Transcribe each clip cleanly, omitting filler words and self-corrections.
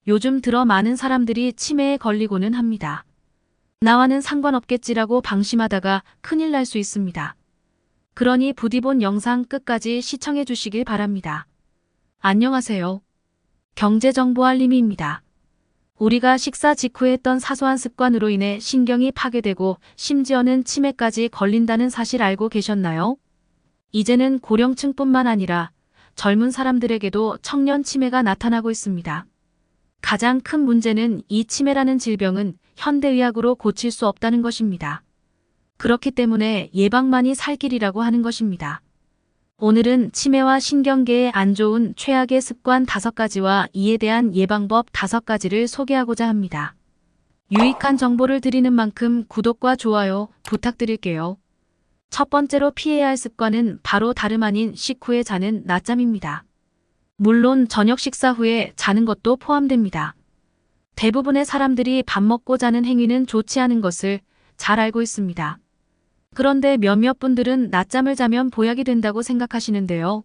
요즘 들어 많은 사람들이 치매에 걸리고는 합니다. 나와는 상관없겠지라고 방심하다가 큰일 날 수 있습니다. 그러니 부디 본 영상 끝까지 시청해 주시길 바랍니다. 안녕하세요. 경제정보알림이입니다. 우리가 식사 직후에 했던 사소한 습관으로 인해 신경이 파괴되고 심지어는 치매까지 걸린다는 사실 알고 계셨나요? 이제는 고령층뿐만 아니라 젊은 사람들에게도 청년 치매가 나타나고 있습니다. 가장 큰 문제는 이 치매라는 질병은 현대의학으로 고칠 수 없다는 것입니다. 그렇기 때문에 예방만이 살 길이라고 하는 것입니다. 오늘은 치매와 신경계에 안 좋은 최악의 습관 5가지와 이에 대한 예방법 5가지를 소개하고자 합니다. 유익한 정보를 드리는 만큼 구독과 좋아요 부탁드릴게요. 첫 번째로 피해야 할 습관은 바로 다름 아닌 식후에 자는 낮잠입니다. 물론 저녁 식사 후에 자는 것도 포함됩니다. 대부분의 사람들이 밥 먹고 자는 행위는 좋지 않은 것을 잘 알고 있습니다. 그런데 몇몇 분들은 낮잠을 자면 보약이 된다고 생각하시는데요.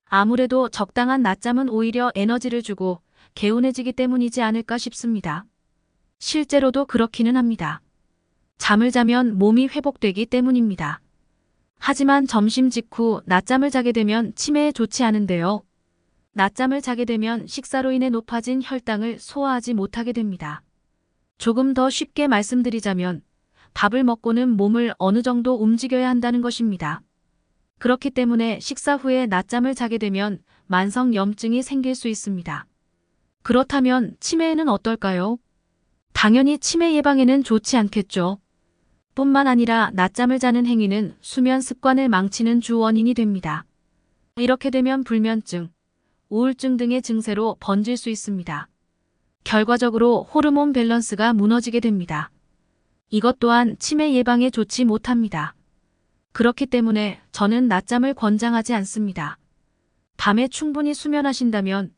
아무래도 적당한 낮잠은 오히려 에너지를 주고 개운해지기 때문이지 않을까 싶습니다. 실제로도 그렇기는 합니다. 잠을 자면 몸이 회복되기 때문입니다. 하지만 점심 직후 낮잠을 자게 되면 치매에 좋지 않은데요. 낮잠을 자게 되면 식사로 인해 높아진 혈당을 소화하지 못하게 됩니다. 조금 더 쉽게 말씀드리자면 밥을 먹고는 몸을 어느 정도 움직여야 한다는 것입니다. 그렇기 때문에 식사 후에 낮잠을 자게 되면 만성염증이 생길 수 있습니다. 그렇다면 치매에는 어떨까요? 당연히 치매 예방에는 좋지 않겠죠. 뿐만 아니라 낮잠을 자는 행위는 수면 습관을 망치는 주 원인이 됩니다. 이렇게 되면 불면증, 우울증 등의 증세로 번질 수 있습니다. 결과적으로 호르몬 밸런스가 무너지게 됩니다. 이것 또한 치매 예방에 좋지 못합니다. 그렇기 때문에 저는 낮잠을 권장하지 않습니다. 밤에 충분히 수면하신다면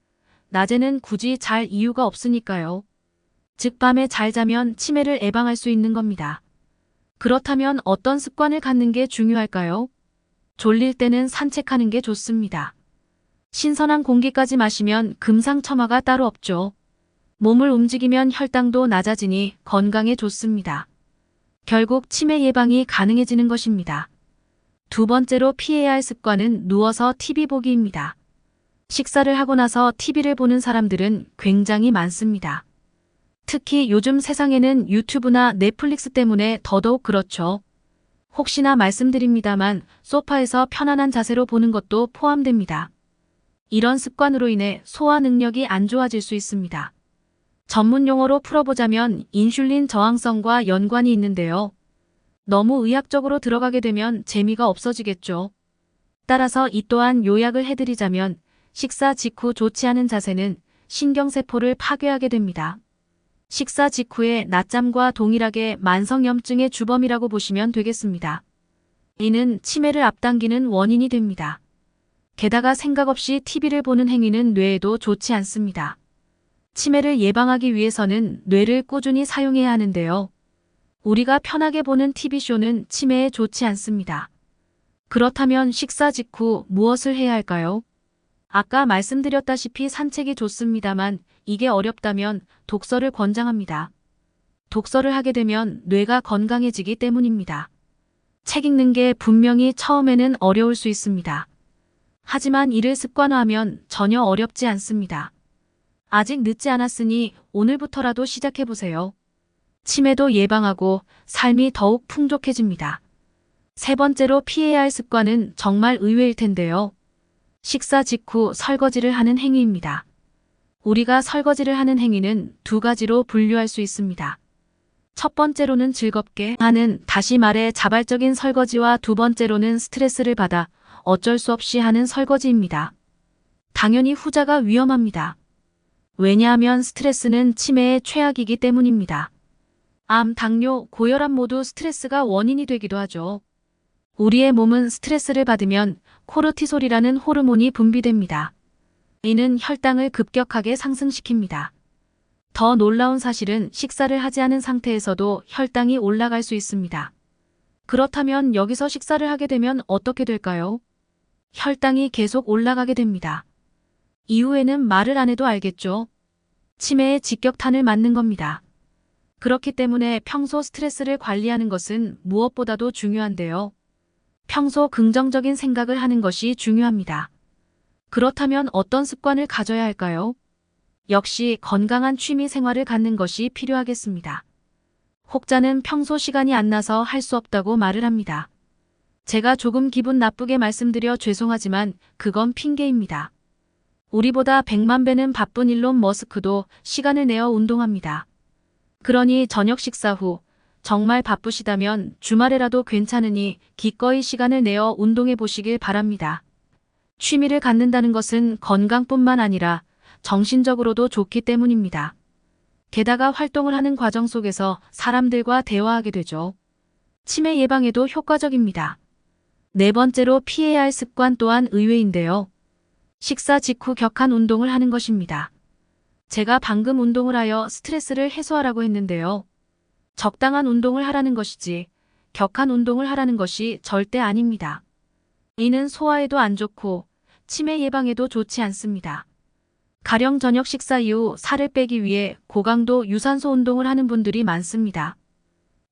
낮에는 굳이 잘 이유가 없으니까요. 즉 밤에 잘 자면 치매를 예방할 수 있는 겁니다. 그렇다면 어떤 습관을 갖는 게 중요할까요? 졸릴 때는 산책하는 게 좋습니다. 신선한 공기까지 마시면 금상첨화가 따로 없죠. 몸을 움직이면 혈당도 낮아지니 건강에 좋습니다. 결국 치매 예방이 가능해지는 것입니다. 두 번째로 피해야 할 습관은 누워서 TV 보기입니다. 식사를 하고 나서 TV를 보는 사람들은 굉장히 많습니다. 특히 요즘 세상에는 유튜브나 넷플릭스 때문에 더더욱 그렇죠. 혹시나 말씀드립니다만 소파에서 편안한 자세로 보는 것도 포함됩니다. 이런 습관으로 인해 소화 능력이 안 좋아질 수 있습니다. 전문 용어로 풀어보자면 인슐린 저항성과 연관이 있는데요. 너무 의학적으로 들어가게 되면 재미가 없어지겠죠. 따라서 이 또한 요약을 해드리자면 식사 직후 좋지 않은 자세는 신경세포를 파괴하게 됩니다. 식사 직후에 낮잠과 동일하게 만성염증의 주범이라고 보시면 되겠습니다. 이는 치매를 앞당기는 원인이 됩니다. 게다가 생각 없이 TV를 보는 행위는 뇌에도 좋지 않습니다. 치매를 예방하기 위해서는 뇌를 꾸준히 사용해야 하는데요. 우리가 편하게 보는 TV쇼는 치매에 좋지 않습니다. 그렇다면 식사 직후 무엇을 해야 할까요? 아까 말씀드렸다시피 산책이 좋습니다만 이게 어렵다면 독서를 권장합니다. 독서를 하게 되면 뇌가 건강해지기 때문입니다. 책 읽는 게 분명히 처음에는 어려울 수 있습니다. 하지만 이를 습관화하면 전혀 어렵지 않습니다. 아직 늦지 않았으니 오늘부터라도 시작해보세요. 치매도 예방하고 삶이 더욱 풍족해집니다. 세 번째로 피해야 할 습관은 정말 의외일 텐데요. 식사 직후 설거지를 하는 행위입니다. 우리가 설거지를 하는 행위는 2가지로 분류할 수 있습니다. 첫 번째로는 즐겁게 하는, 다시 말해 자발적인 설거지와 두 번째로는 스트레스를 받아 어쩔 수 없이 하는 설거지입니다. 당연히 후자가 위험합니다. 왜냐하면 스트레스는 치매의 최악이기 때문입니다. 암, 당뇨, 고혈압 모두 스트레스가 원인이 되기도 하죠. 우리의 몸은 스트레스를 받으면 코르티솔이라는 호르몬이 분비됩니다. 이는 혈당을 급격하게 상승시킵니다. 더 놀라운 사실은 식사를 하지 않은 상태에서도 혈당이 올라갈 수 있습니다. 그렇다면 여기서 식사를 하게 되면 어떻게 될까요? 혈당이 계속 올라가게 됩니다. 이후에는 말을 안 해도 알겠죠. 치매의 직격탄을 맞는 겁니다. 그렇기 때문에 평소 스트레스를 관리하는 것은 무엇보다도 중요한데요. 평소 긍정적인 생각을 하는 것이 중요합니다. 그렇다면 어떤 습관을 가져야 할까요? 역시 건강한 취미 생활을 갖는 것이 필요하겠습니다. 혹자는 평소 시간이 안 나서 할 수 없다고 말을 합니다. 제가 조금 기분 나쁘게 말씀드려 죄송하지만 그건 핑계입니다. 우리보다 100만 배는 바쁜 일론 머스크도 시간을 내어 운동합니다. 그러니 저녁 식사 후 정말 바쁘시다면 주말에라도 괜찮으니 기꺼이 시간을 내어 운동해 보시길 바랍니다. 취미를 갖는다는 것은 건강뿐만 아니라 정신적으로도 좋기 때문입니다. 게다가 활동을 하는 과정 속에서 사람들과 대화하게 되죠. 치매 예방에도 효과적입니다. 네 번째로 피해야 할 습관 또한 의외인데요. 식사 직후 격한 운동을 하는 것입니다. 제가 방금 운동을 하여 스트레스를 해소하라고 했는데요. 적당한 운동을 하라는 것이지 격한 운동을 하라는 것이 절대 아닙니다. 이는 소화에도 안 좋고 치매 예방에도 좋지 않습니다. 가령 저녁 식사 이후 살을 빼기 위해 고강도 유산소 운동을 하는 분들이 많습니다.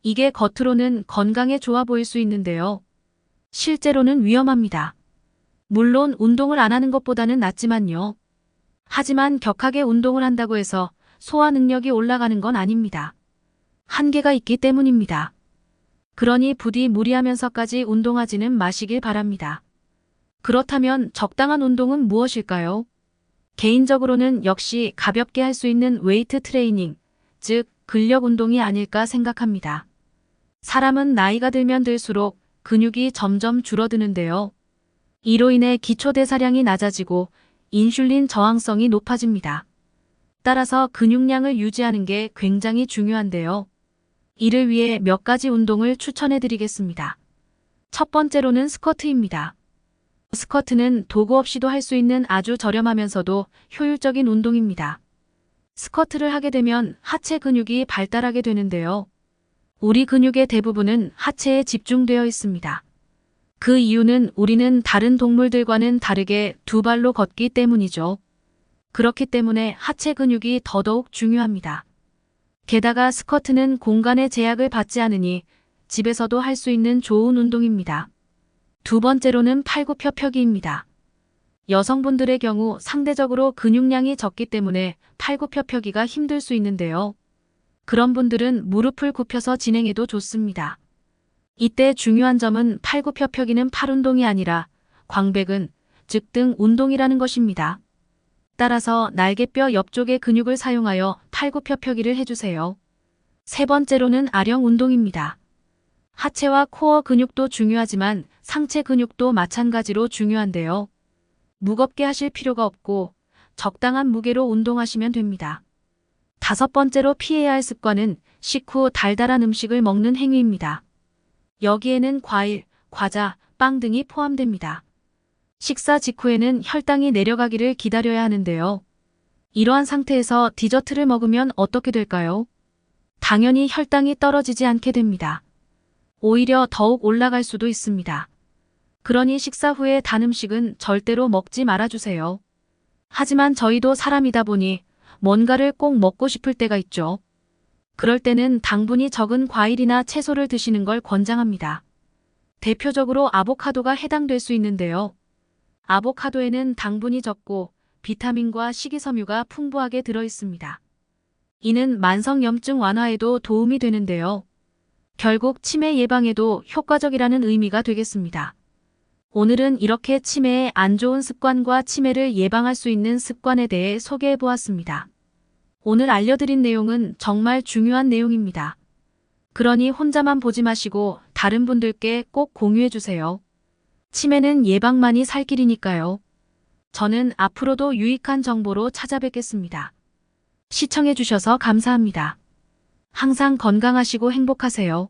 이게 겉으로는 건강에 좋아 보일 수 있는데요. 실제로는 위험합니다. 물론 운동을 안 하는 것보다는 낫지만요. 하지만 격하게 운동을 한다고 해서 소화 능력이 올라가는 건 아닙니다. 한계가 있기 때문입니다. 그러니 부디 무리하면서까지 운동하지는 마시길 바랍니다. 그렇다면 적당한 운동은 무엇일까요? 개인적으로는 역시 가볍게 할 수 있는 웨이트 트레이닝, 즉 근력 운동이 아닐까 생각합니다. 사람은 나이가 들면 들수록 근육이 점점 줄어드는데요. 이로 인해 기초대사량이 낮아지고 인슐린 저항성이 높아집니다. 따라서 근육량을 유지하는 게 굉장히 중요한데요. 이를 위해 몇 가지 운동을 추천해 드리겠습니다. 첫 번째로는 스쿼트입니다. 스쿼트는 도구 없이도 할 수 있는 아주 저렴하면서도 효율적인 운동입니다. 스쿼트를 하게 되면 하체 근육이 발달하게 되는데요. 우리 근육의 대부분은 하체에 집중되어 있습니다. 그 이유는 우리는 다른 동물들과는 다르게 두 발로 걷기 때문이죠. 그렇기 때문에 하체 근육이 더더욱 중요합니다. 게다가 스쿼트는 공간의 제약을 받지 않으니 집에서도 할 수 있는 좋은 운동입니다. 두 번째로는 팔굽혀펴기입니다. 여성분들의 경우 상대적으로 근육량이 적기 때문에 팔굽혀펴기가 힘들 수 있는데요. 그런 분들은 무릎을 굽혀서 진행해도 좋습니다. 이때 중요한 점은 팔굽혀펴기는 팔 운동이 아니라 광배근, 즉 등 운동이라는 것입니다. 따라서 날개뼈 옆쪽의 근육을 사용하여 팔굽혀펴기를 해주세요. 세 번째로는 아령 운동입니다. 하체와 코어 근육도 중요하지만 상체 근육도 마찬가지로 중요한데요. 무겁게 하실 필요가 없고 적당한 무게로 운동하시면 됩니다. 다섯 번째로 피해야 할 습관은 식후 달달한 음식을 먹는 행위입니다. 여기에는 과일, 과자, 빵 등이 포함됩니다. 식사 직후에는 혈당이 내려가기를 기다려야 하는데요. 이러한 상태에서 디저트를 먹으면 어떻게 될까요? 당연히 혈당이 떨어지지 않게 됩니다. 오히려 더욱 올라갈 수도 있습니다. 그러니 식사 후에 단 음식은 절대로 먹지 말아주세요. 하지만 저희도 사람이다 보니 뭔가를 꼭 먹고 싶을 때가 있죠. 그럴 때는 당분이 적은 과일이나 채소를 드시는 걸 권장합니다. 대표적으로 아보카도가 해당될 수 있는데요. 아보카도에는 당분이 적고 비타민과 식이섬유가 풍부하게 들어있습니다. 이는 만성염증 완화에도 도움이 되는데요. 결국 치매 예방에도 효과적이라는 의미가 되겠습니다. 오늘은 이렇게 치매의 안 좋은 습관과 치매를 예방할 수 있는 습관에 대해 소개해 보았습니다. 오늘 알려드린 내용은 정말 중요한 내용입니다. 그러니 혼자만 보지 마시고 다른 분들께 꼭 공유해 주세요. 치매는 예방만이 살 길이니까요. 저는 앞으로도 유익한 정보로 찾아뵙겠습니다. 시청해 주셔서 감사합니다. 항상 건강하시고 행복하세요.